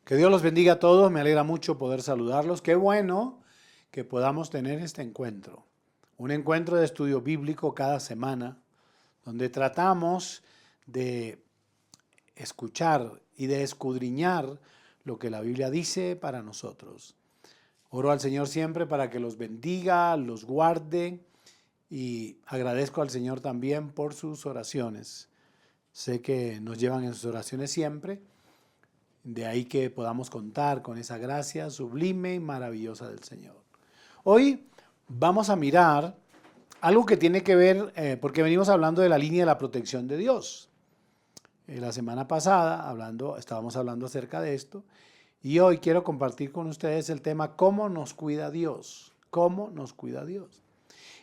Que Dios los bendiga a todos, me alegra mucho poder saludarlos. Qué bueno que podamos tener este encuentro. Un encuentro de estudio bíblico cada semana, donde tratamos de escuchar y de escudriñar lo que la Biblia dice para nosotros. Oro al Señor siempre para que los bendiga, los guarde y agradezco al Señor también por sus oraciones. Sé que nos llevan en sus oraciones siempre. De ahí que podamos contar con esa gracia sublime y maravillosa del Señor. Hoy vamos a mirar algo que tiene que ver, porque venimos hablando de la línea de la protección de Dios. La semana pasada estábamos hablando acerca de esto y hoy quiero compartir con ustedes el tema ¿cómo nos cuida Dios? ¿Cómo nos cuida Dios?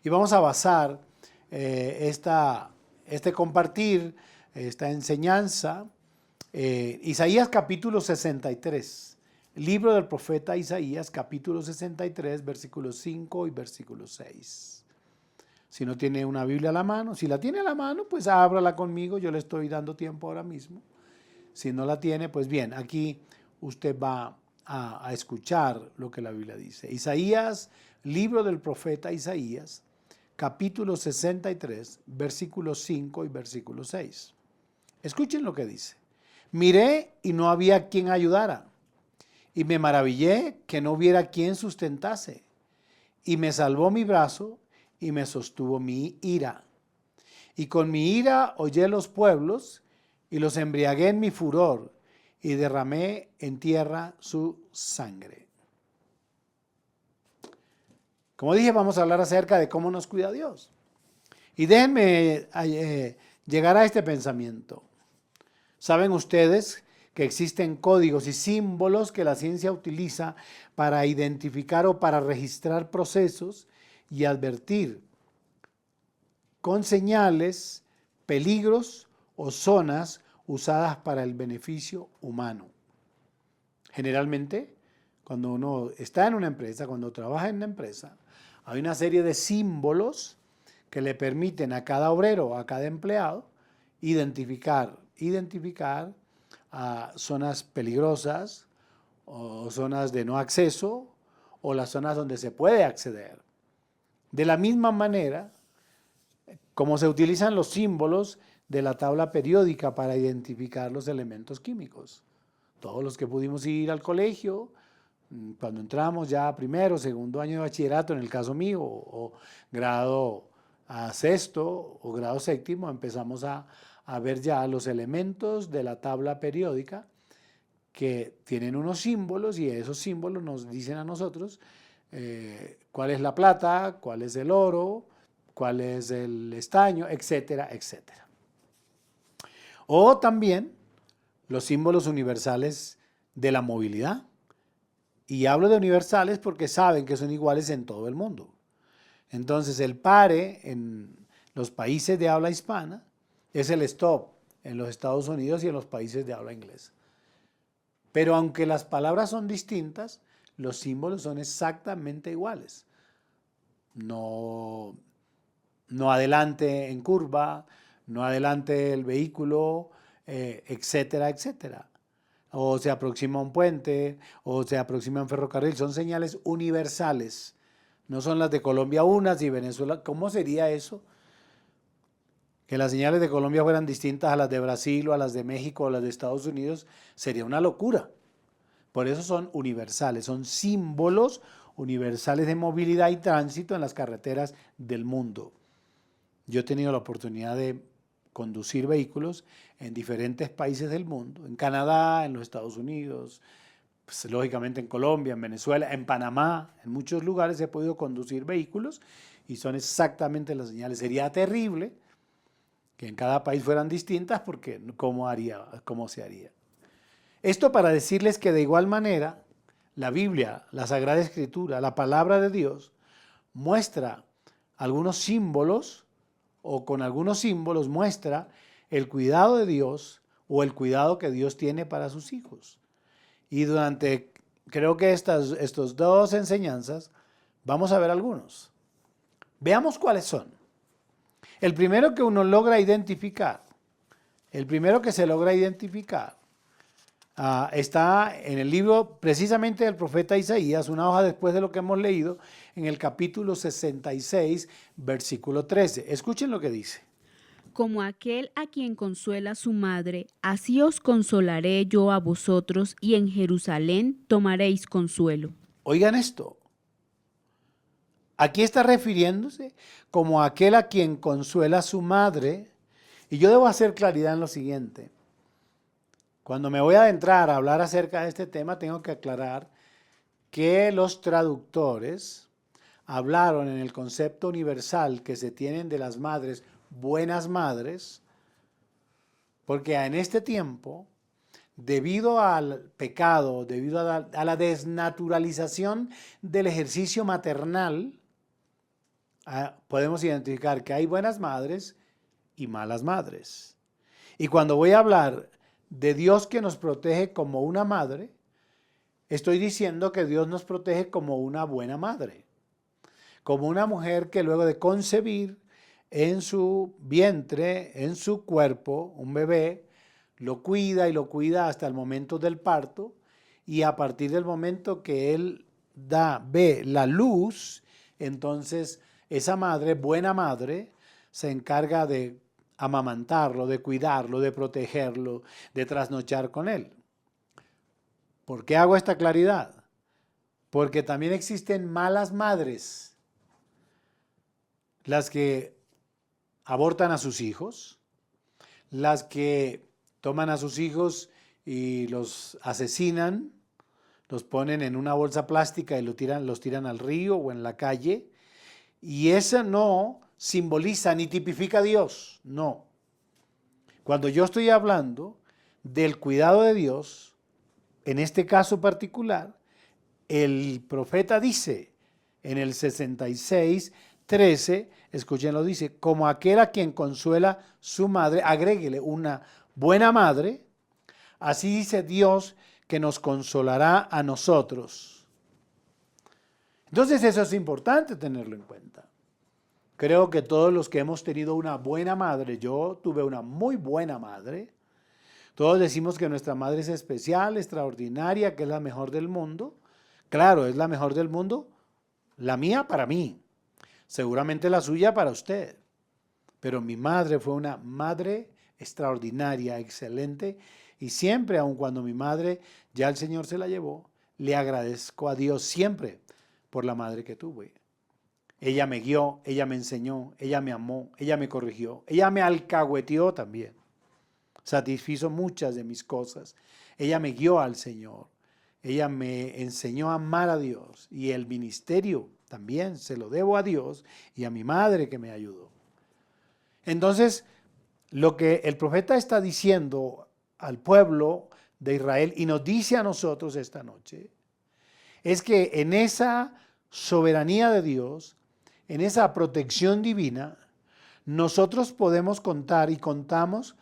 Y vamos a basar este compartir, esta enseñanza, Isaías capítulo 63, libro del profeta Isaías capítulo 63, versículos 5 y versículo 6. Si no tiene una Biblia a la mano, si la tiene a la mano, pues ábrala conmigo, yo le estoy dando tiempo ahora mismo. Si no la tiene, pues bien, aquí usted va a escuchar lo que la Biblia dice. Isaías, libro del profeta Isaías, capítulo 63, versículos 5 y versículo 6. Escuchen lo que dice. Miré y no había quien ayudara, y me maravillé que no hubiera quien sustentase, y me salvó mi brazo y me sostuvo mi ira. Y con mi ira hollé los pueblos y los embriagué en mi furor y derramé en tierra su sangre. Como dije, vamos a hablar acerca de cómo nos cuida Dios. Y déjenme llegar a este pensamiento. ¿Saben ustedes que existen códigos y símbolos que la ciencia utiliza para identificar o para registrar procesos y advertir con señales, peligros o zonas usadas para el beneficio humano? Generalmente, cuando uno está en una empresa, cuando trabaja en una empresa, hay una serie de símbolos que le permiten a cada obrero, a cada empleado, identificar a zonas peligrosas o zonas de no acceso o las zonas donde se puede acceder. De la misma manera, como se utilizan los símbolos de la tabla periódica para identificar los elementos químicos. Todos los que pudimos ir al colegio, cuando entramos ya primero, segundo año de bachillerato, en el caso mío, o grado a sexto o grado séptimo, empezamos a ver ya los elementos de la tabla periódica que tienen unos símbolos y esos símbolos nos dicen a nosotros cuál es la plata, cuál es el oro, cuál es el estaño, etcétera, etcétera. O también los símbolos universales de la movilidad. Y hablo de universales porque saben que son iguales en todo el mundo. Entonces el pare en los países de habla hispana es el stop en los Estados Unidos y en los países de habla inglesa. Pero aunque las palabras son distintas, los símbolos son exactamente iguales. No adelante en curva, no adelante el vehículo, etcétera, etcétera. O se aproxima a un puente, o se aproxima a un ferrocarril. Son señales universales. No son las de Colombia unas y Venezuela. ¿Cómo sería eso? Que las señales de Colombia fueran distintas a las de Brasil o a las de México o a las de Estados Unidos, sería una locura. Por eso son universales, son símbolos universales de movilidad y tránsito en las carreteras del mundo. Yo he tenido la oportunidad de conducir vehículos en diferentes países del mundo, en Canadá, en los Estados Unidos, pues, lógicamente en Colombia, en Venezuela, en Panamá, en muchos lugares he podido conducir vehículos y son exactamente las señales. Sería terrible que en cada país fueran distintas porque ¿cómo se haría? Esto para decirles que de igual manera la Biblia, la Sagrada Escritura, la palabra de Dios muestra algunos símbolos o con algunos símbolos muestra el cuidado de Dios o el cuidado que Dios tiene para sus hijos. Y creo que estas dos enseñanzas, vamos a ver algunos. Veamos cuáles son. El primero que uno logra identificar, el primero que se logra identificar Está en el libro precisamente del profeta Isaías, una hoja después de lo que hemos leído, en el capítulo 66, versículo 13. Escuchen lo que dice. Como aquel a quien consuela su madre, así os consolaré yo a vosotros, y en Jerusalén tomaréis consuelo. Oigan esto. Aquí está refiriéndose como aquel a quien consuela su madre. Y yo debo hacer claridad en lo siguiente. Cuando me voy a adentrar a hablar acerca de este tema, tengo que aclarar que los traductores hablaron en el concepto universal que se tienen de las madres, buenas madres, porque en este tiempo, debido al pecado, debido a la desnaturalización del ejercicio maternal, podemos identificar que hay buenas madres y malas madres. Y cuando voy a hablar de Dios que nos protege como una madre, estoy diciendo que Dios nos protege como una buena madre, como una mujer que luego de concebir en su vientre, en su cuerpo, un bebé, lo cuida y lo cuida hasta el momento del parto, y a partir del momento que él ve la luz, entonces esa madre, buena madre, se encarga de amamantarlo, de cuidarlo, de protegerlo, de trasnochar con él. ¿Por qué hago esta claridad? Porque también existen malas madres, las que abortan a sus hijos, las que toman a sus hijos y los asesinan, los ponen en una bolsa plástica y los tiran al río o en la calle. Y eso no simboliza ni tipifica a Dios, no. Cuando yo estoy hablando del cuidado de Dios, en este caso particular, el profeta dice en el 66:13, escúchenlo, dice, como aquel a quien consuela su madre, agréguele una buena madre, así dice Dios que nos consolará a nosotros. Entonces eso es importante tenerlo en cuenta. Creo que todos los que hemos tenido una buena madre, yo tuve una muy buena madre, todos decimos que nuestra madre es especial, extraordinaria, que es la mejor del mundo. Claro, es la mejor del mundo, la mía para mí, seguramente la suya para usted. Pero mi madre fue una madre extraordinaria, excelente, y siempre, aun cuando mi madre ya el Señor se la llevó, le agradezco a Dios siempre por la madre que tuve. Ella me guió, ella me enseñó, ella me amó, ella me corrigió, ella me alcahueteó también. Satisfizo muchas de mis cosas. Ella me guió al Señor. Ella me enseñó a amar a Dios. Y el ministerio también se lo debo a Dios y a mi madre que me ayudó. Entonces, lo que el profeta está diciendo al pueblo de Israel y nos dice a nosotros esta noche, es que en esa soberanía de Dios, en esa protección divina, nosotros podemos contar y contamos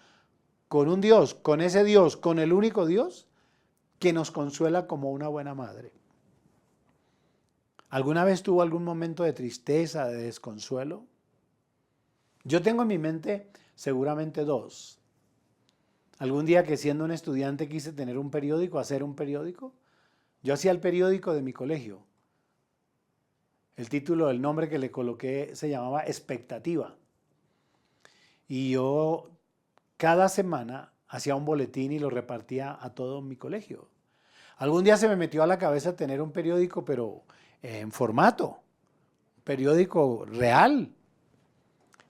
con un Dios, con ese Dios, con el único Dios que nos consuela como una buena madre. ¿Alguna vez tuvo algún momento de tristeza, de desconsuelo? Yo tengo en mi mente seguramente dos. Algún día que siendo un estudiante quise tener un periódico, hacer un periódico. Yo hacía el periódico de mi colegio. El título, el nombre que le coloqué se llamaba Expectativa. Y yo cada semana hacía un boletín y lo repartía a todo mi colegio. Algún día se me metió a la cabeza tener un periódico, pero en formato, un periódico real.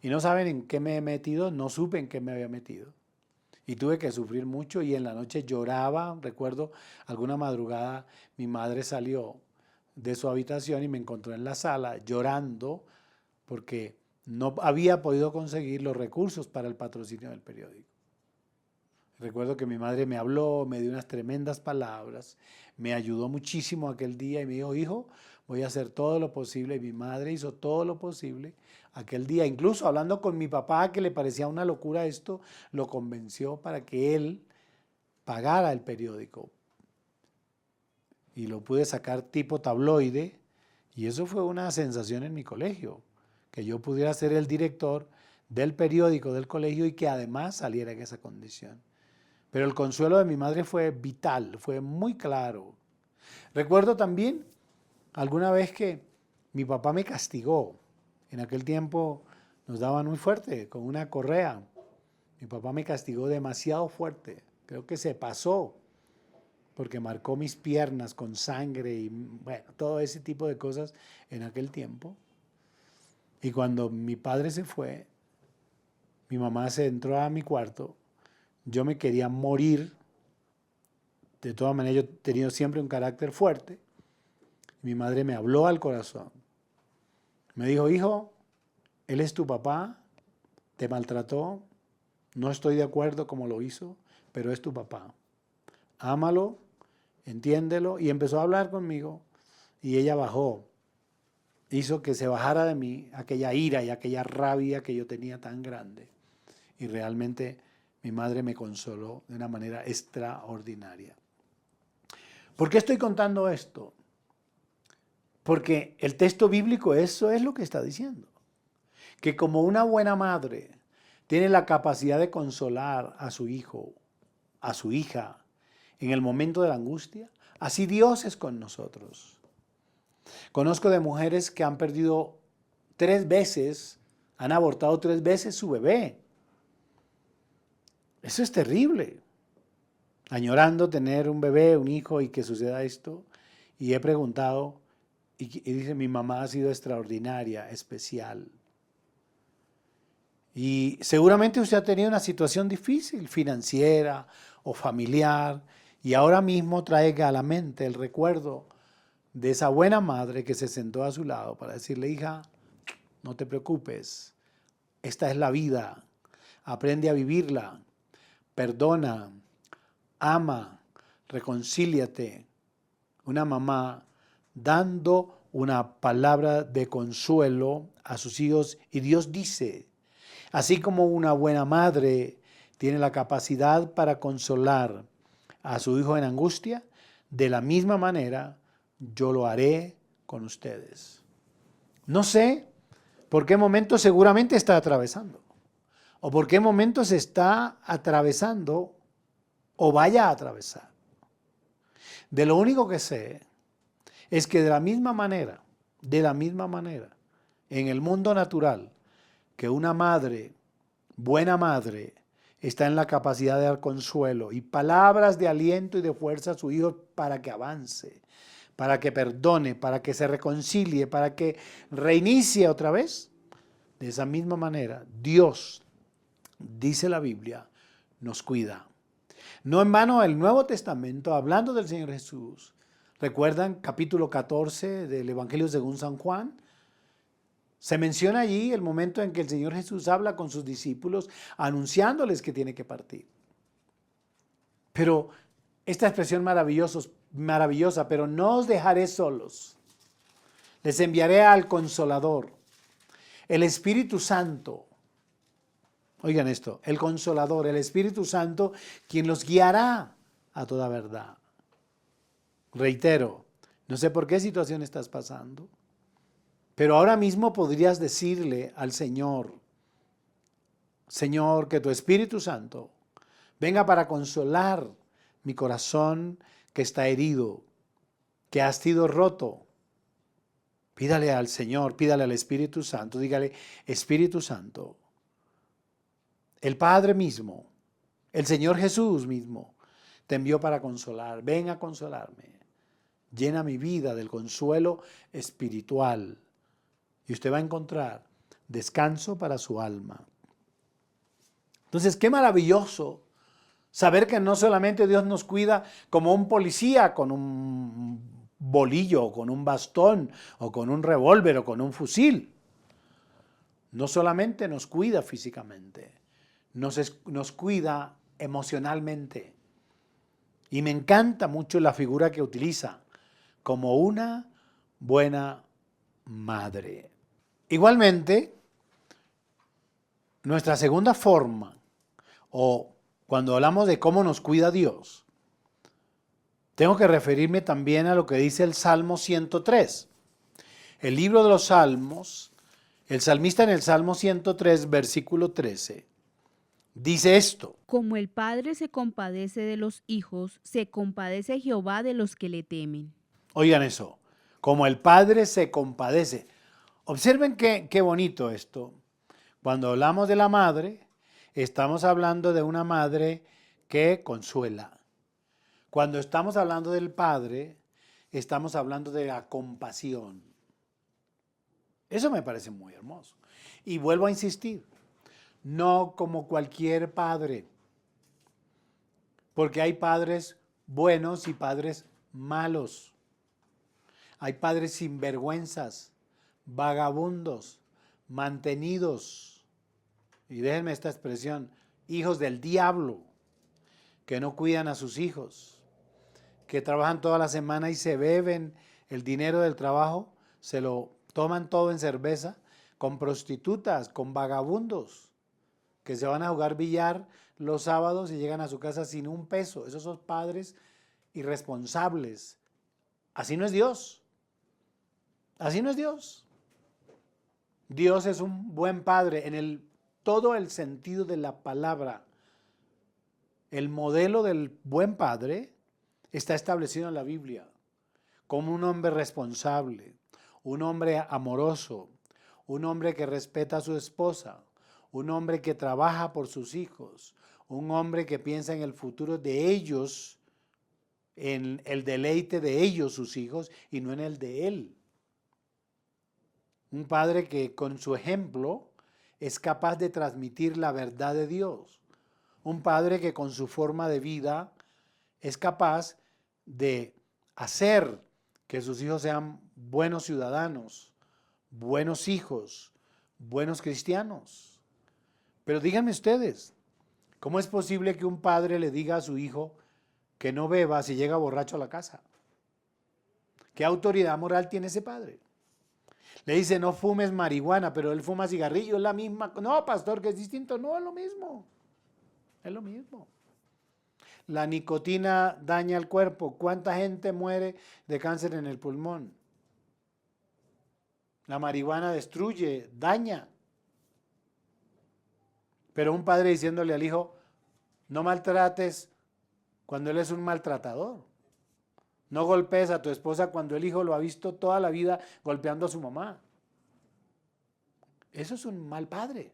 Y no saben en qué me he metido, no supe en qué me había metido. Y tuve que sufrir mucho y en la noche lloraba. Recuerdo alguna madrugada mi madre salió de su habitación y me encontró en la sala llorando porque no había podido conseguir los recursos para el patrocinio del periódico. Recuerdo que mi madre me habló, me dio unas tremendas palabras, me ayudó muchísimo aquel día y me dijo, hijo, voy a hacer todo lo posible. Y mi madre hizo todo lo posible aquel día. Incluso hablando con mi papá, que le parecía una locura esto, lo convenció para que él pagara el periódico. Y lo pude sacar tipo tabloide. Y eso fue una sensación en mi colegio, que yo pudiera ser el director del periódico del colegio y que además saliera en esa condición. Pero el consuelo de mi madre fue vital, fue muy claro. Recuerdo también alguna vez que mi papá me castigó. En aquel tiempo nos daban muy fuerte, con una correa. Mi papá me castigó demasiado fuerte. Creo que se pasó, porque marcó mis piernas con sangre y bueno, todo ese tipo de cosas en aquel tiempo. Y cuando mi padre se fue, mi mamá se entró a mi cuarto, yo me quería morir. De todas maneras, yo he tenido siempre un carácter fuerte. Mi madre me habló al corazón. Me dijo, hijo, él es tu papá, te maltrató, no estoy de acuerdo como lo hizo, pero es tu papá. Ámalo, entiéndelo. Y empezó a hablar conmigo y ella bajó. Hizo que se bajara de mí aquella ira y aquella rabia que yo tenía tan grande. Y realmente mi madre me consoló de una manera extraordinaria. ¿Por qué estoy contando esto? Porque el texto bíblico eso es lo que está diciendo. Que como una buena madre tiene la capacidad de consolar a su hijo, a su hija, en el momento de la angustia, así Dios es con nosotros. Conozco de mujeres que han perdido 3 veces, han abortado 3 veces su bebé. Eso es terrible. Añorando tener un bebé, un hijo y que suceda esto. Y he preguntado y dice, mi mamá ha sido extraordinaria, especial. Y seguramente usted ha tenido una situación difícil, financiera o familiar, y ahora mismo traiga a la mente el recuerdo de esa buena madre que se sentó a su lado para decirle, hija, no te preocupes, esta es la vida, aprende a vivirla, perdona, ama, reconcíliate. Una mamá dando una palabra de consuelo a sus hijos y Dios dice, así como una buena madre tiene la capacidad para consolar a su hijo en angustia, de la misma manera yo lo haré con ustedes. No sé por qué momento seguramente está atravesando o por qué momento se está atravesando o vaya a atravesar. De lo único que sé es que de la misma manera, en el mundo natural, que una madre, buena madre, está en la capacidad de dar consuelo y palabras de aliento y de fuerza a su hijo para que avance, para que perdone, para que se reconcilie, para que reinicie otra vez. De esa misma manera, Dios, dice la Biblia, nos cuida. No en vano el Nuevo Testamento, hablando del Señor Jesús, recuerdan capítulo 14 del Evangelio según San Juan, se menciona allí el momento en que el Señor Jesús habla con sus discípulos anunciándoles que tiene que partir. Pero esta expresión maravillosa, pero no os dejaré solos, les enviaré al Consolador, el Espíritu Santo. Oigan esto, el Consolador, el Espíritu Santo, quien los guiará a toda verdad. Reitero, no sé por qué situación estás pasando, pero ahora mismo podrías decirle al Señor, Señor, que tu Espíritu Santo venga para consolar mi corazón que está herido, que ha sido roto. Pídale al Señor, pídale al Espíritu Santo, dígale, Espíritu Santo, el Padre mismo, el Señor Jesús mismo, te envió para consolar. Ven a consolarme. Llena mi vida del consuelo espiritual. Y usted va a encontrar descanso para su alma. Entonces, qué maravilloso saber que no solamente Dios nos cuida como un policía con un bolillo, o con un bastón, o con un revólver, o con un fusil. No solamente nos cuida físicamente, nos cuida emocionalmente. Y me encanta mucho la figura que utiliza, como una buena madre. Igualmente, nuestra segunda forma, o cuando hablamos de cómo nos cuida Dios, tengo que referirme también a lo que dice el Salmo 103. El libro de los Salmos, el salmista en el Salmo 103, versículo 13, Dice esto. Como el Padre se compadece de los hijos, se compadece Jehová de los que le temen. Oigan eso. Como el Padre se compadece. Observen qué bonito esto. Cuando hablamos de la madre, estamos hablando de una madre que consuela. Cuando estamos hablando del Padre, estamos hablando de la compasión. Eso me parece muy hermoso. Y vuelvo a insistir, no como cualquier padre, porque hay padres buenos y padres malos. Hay padres sinvergüenzas, vagabundos, mantenidos, y déjenme esta expresión, hijos del diablo, que no cuidan a sus hijos, que trabajan toda la semana y se beben el dinero del trabajo, se lo toman todo en cerveza, con prostitutas, con vagabundos, que se van a jugar billar los sábados y llegan a su casa sin un peso. Esos son padres irresponsables. Así no es Dios. Así no es Dios. Dios es un buen padre en todo el sentido de la palabra. El modelo del buen padre está establecido en la Biblia como un hombre responsable, un hombre amoroso, un hombre que respeta a su esposa, un hombre que trabaja por sus hijos, un hombre que piensa en el futuro de ellos, en el deleite de ellos, sus hijos, y no en el de él. Un padre que con su ejemplo es capaz de transmitir la verdad de Dios. Un padre que con su forma de vida es capaz de hacer que sus hijos sean buenos ciudadanos, buenos hijos, buenos cristianos. Pero díganme ustedes, ¿cómo es posible que un padre le diga a su hijo que no beba si llega borracho a la casa? ¿Qué autoridad moral tiene ese padre? Le dice, no fumes marihuana, pero él fuma cigarrillo, es la misma. No, pastor, que es distinto. No, es lo mismo. Es lo mismo. La nicotina daña el cuerpo. ¿Cuánta gente muere de cáncer en el pulmón? La marihuana destruye, daña. Pero un padre diciéndole al hijo, no maltrates cuando él es un maltratador. No golpees a tu esposa cuando el hijo lo ha visto toda la vida golpeando a su mamá. Eso es un mal padre.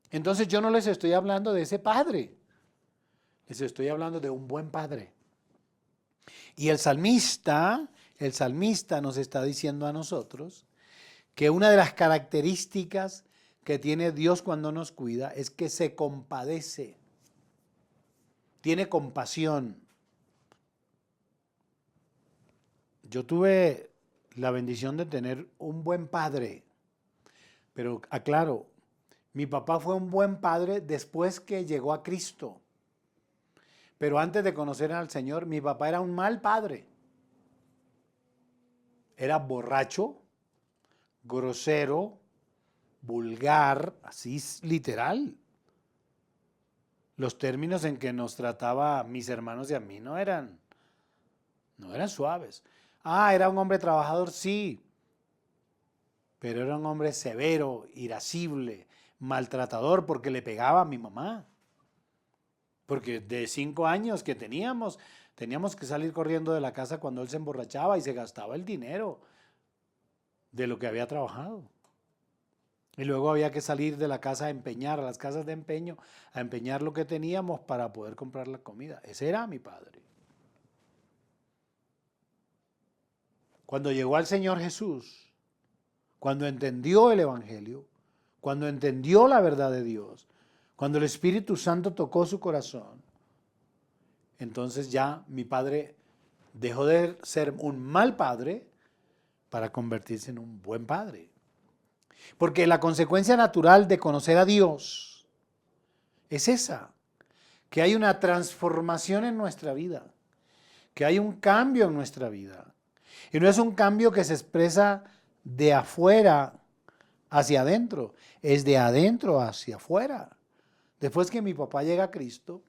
Entonces yo no les estoy hablando de ese padre. Les estoy hablando de un buen padre. Y el salmista nos está diciendo a nosotros que una de las características que tiene Dios cuando nos cuida es que se compadece. Tiene compasión. Yo tuve la bendición de tener un buen padre, pero aclaro, mi papá fue un buen padre después que llegó a Cristo. Pero antes de conocer al Señor, mi papá era un mal padre. Era borracho, grosero, vulgar, así literal. Los términos en que nos trataba a mis hermanos y a mí no eran suaves. Ah, era un hombre trabajador, sí, pero era un hombre severo, irascible, maltratador, porque le pegaba a mi mamá. Porque de 5 años que teníamos que salir corriendo de la casa cuando él se emborrachaba y se gastaba el dinero de lo que había trabajado. Y luego había que salir de la casa a empeñar, a las casas de empeño, a empeñar lo que teníamos para poder comprar la comida. Ese era mi padre. Cuando llegó al Señor Jesús, cuando entendió el Evangelio, cuando entendió la verdad de Dios, cuando el Espíritu Santo tocó su corazón, entonces ya mi padre dejó de ser un mal padre para convertirse en un buen padre. Porque la consecuencia natural de conocer a Dios es esa, que hay una transformación en nuestra vida, que hay un cambio en nuestra vida. Y no es un cambio que se expresa de afuera hacia adentro, es de adentro hacia afuera. Después que mi papá llega a Cristo,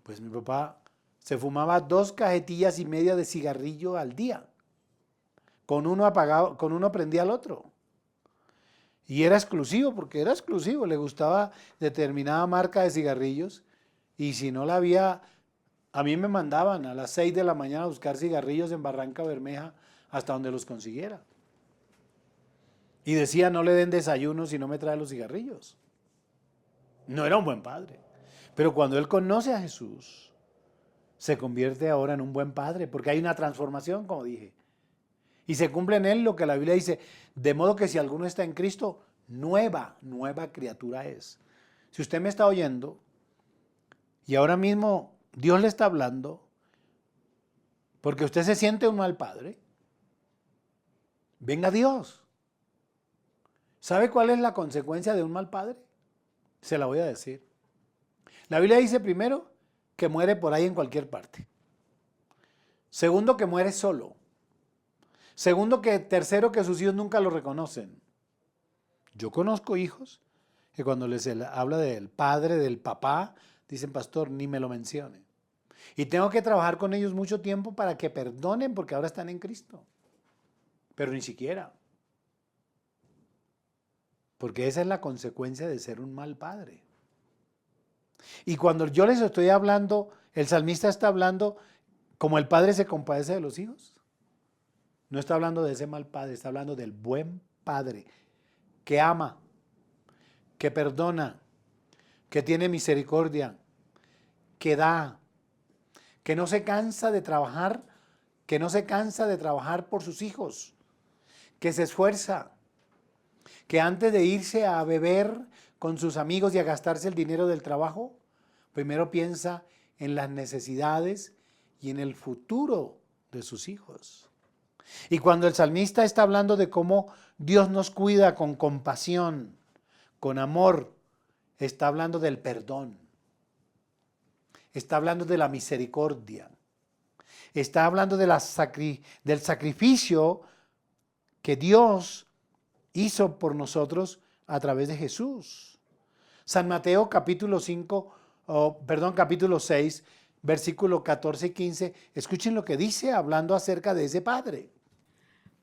pues mi papá se fumaba 2 cajetillas y media de cigarrillo al día. Con uno apagado, con uno prendía al otro. Y era exclusivo, porque era exclusivo, le gustaba determinada marca de cigarrillos y si no la había, a mí me mandaban a las 6 de la mañana a buscar cigarrillos en Barranca Bermeja hasta donde los consiguiera. Y decía, no le den desayuno si no me trae los cigarrillos. No era un buen padre. Pero cuando él conoce a Jesús, se convierte ahora en un buen padre, porque hay una transformación, como dije. Y se cumple en él lo que la Biblia dice, de modo que si alguno está en Cristo, nueva criatura es. Si usted me está oyendo y ahora mismo Dios le está hablando, porque usted se siente un mal padre, venga a Dios. ¿Sabe cuál es la consecuencia de un mal padre? Se la voy a decir. La Biblia dice primero que muere por ahí en cualquier parte. Segundo, que muere solo. Tercero, que sus hijos nunca lo reconocen. Yo conozco hijos que cuando les habla del padre, del papá, dicen, pastor, ni me lo mencione. Y tengo que trabajar con ellos mucho tiempo para que perdonen porque ahora están en Cristo. Pero ni siquiera. Porque esa es la consecuencia de ser un mal padre. Y cuando yo les estoy hablando, el salmista está hablando como el padre se compadece de los hijos. No está hablando de ese mal padre, está hablando del buen padre que ama, que perdona, que tiene misericordia, que da, que no se cansa de trabajar, por sus hijos, que se esfuerza, que antes de irse a beber con sus amigos y a gastarse el dinero del trabajo, primero piensa en las necesidades y en el futuro de sus hijos. Y cuando el salmista está hablando de cómo Dios nos cuida con compasión, con amor, está hablando del perdón, está hablando de la misericordia, está hablando de del sacrificio que Dios hizo por nosotros a través de Jesús. San Mateo capítulo 6, versículo 14 y 15, escuchen lo que dice hablando acerca de ese Padre.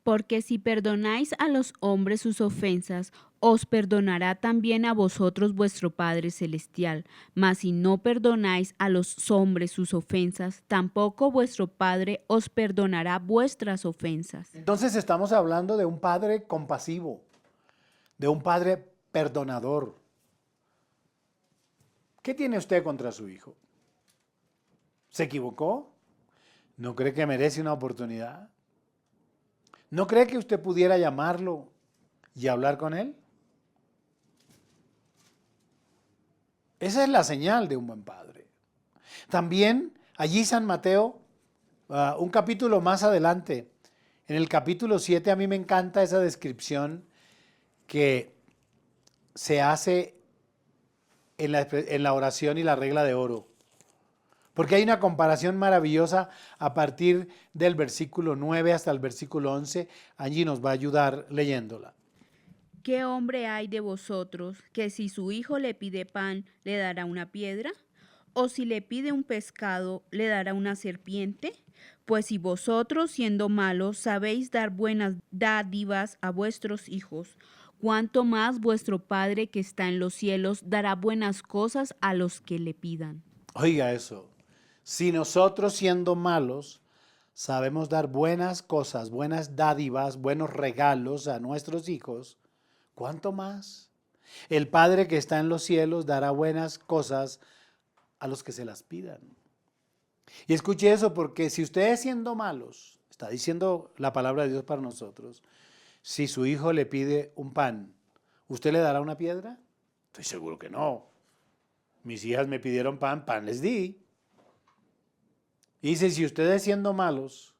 Porque si perdonáis a los hombres sus ofensas, os perdonará también a vosotros vuestro Padre Celestial. Mas si no perdonáis a los hombres sus ofensas, tampoco vuestro Padre os perdonará vuestras ofensas. Entonces estamos hablando de un Padre compasivo, de un Padre perdonador. ¿Qué tiene usted contra su hijo? ¿Se equivocó? ¿No cree que merece una oportunidad? ¿No cree que usted pudiera llamarlo y hablar con él? Esa es la señal de un buen padre. También allí San Mateo, un capítulo más adelante, en el capítulo 7, a mí me encanta esa descripción que se hace en la oración y la regla de oro. Porque hay una comparación maravillosa a partir del versículo 9 hasta el versículo 11. Allí nos va a ayudar leyéndola. ¿Qué hombre hay de vosotros que si su hijo le pide pan, le dará una piedra? ¿O si le pide un pescado, le dará una serpiente? Pues si vosotros, siendo malos, sabéis dar buenas dádivas a vuestros hijos, ¿cuánto más vuestro Padre que está en los cielos dará buenas cosas a los que le pidan? Oiga eso. Si nosotros siendo malos sabemos dar buenas cosas, buenas dádivas, buenos regalos a nuestros hijos, ¿cuánto más? El Padre que está en los cielos dará buenas cosas a los que se las pidan. Y escuche eso, porque si ustedes siendo malos, está diciendo la palabra de Dios para nosotros, si su hijo le pide un pan, ¿usted le dará una piedra? Estoy seguro que no. Mis hijas me pidieron pan, pan les di. Y dice, si ustedes siendo malos,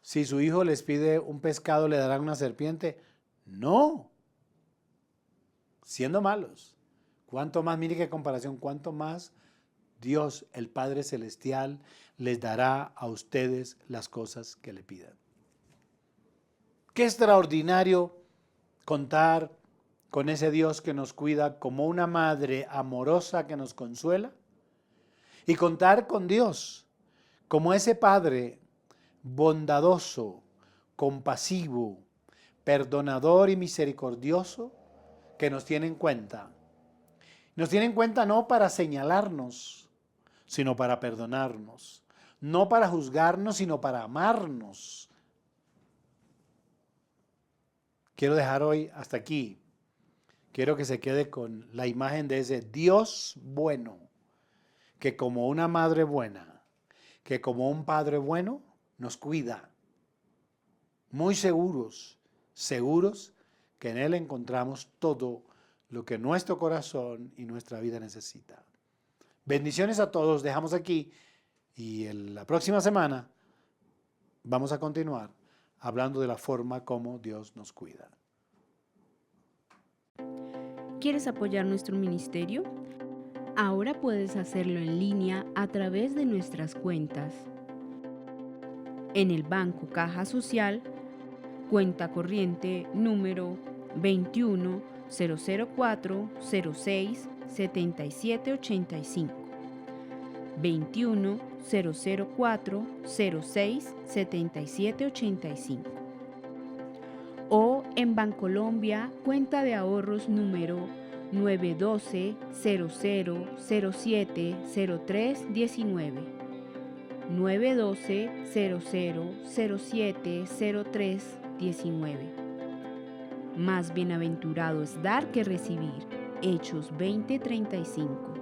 si su hijo les pide un pescado, ¿le darán una serpiente? No. Siendo malos. ¿Cuánto más, mire qué comparación, cuánto más Dios, el Padre Celestial, les dará a ustedes las cosas que le pidan? Qué extraordinario contar con ese Dios que nos cuida como una madre amorosa que nos consuela y contar con Dios como ese Padre bondadoso, compasivo, perdonador y misericordioso que nos tiene en cuenta. Nos tiene en cuenta no para señalarnos, sino para perdonarnos. No para juzgarnos, sino para amarnos. Quiero dejar hoy hasta aquí. Quiero que se quede con la imagen de ese Dios bueno, que como una madre buena, que como un padre bueno, nos cuida. Muy seguros que en Él encontramos todo lo que nuestro corazón y nuestra vida necesita. Bendiciones a todos, dejamos aquí y en la próxima semana vamos a continuar hablando de la forma como Dios nos cuida. ¿Quieres apoyar nuestro ministerio? Ahora puedes hacerlo en línea a través de nuestras cuentas. En el Banco Caja Social, cuenta corriente número 21-004-06-7785. 21-004-06-7785. O en Bancolombia, cuenta de ahorros número 912-0007-0319. 912-0007-0319. Más bienaventurado es dar que recibir. Hechos 20:35.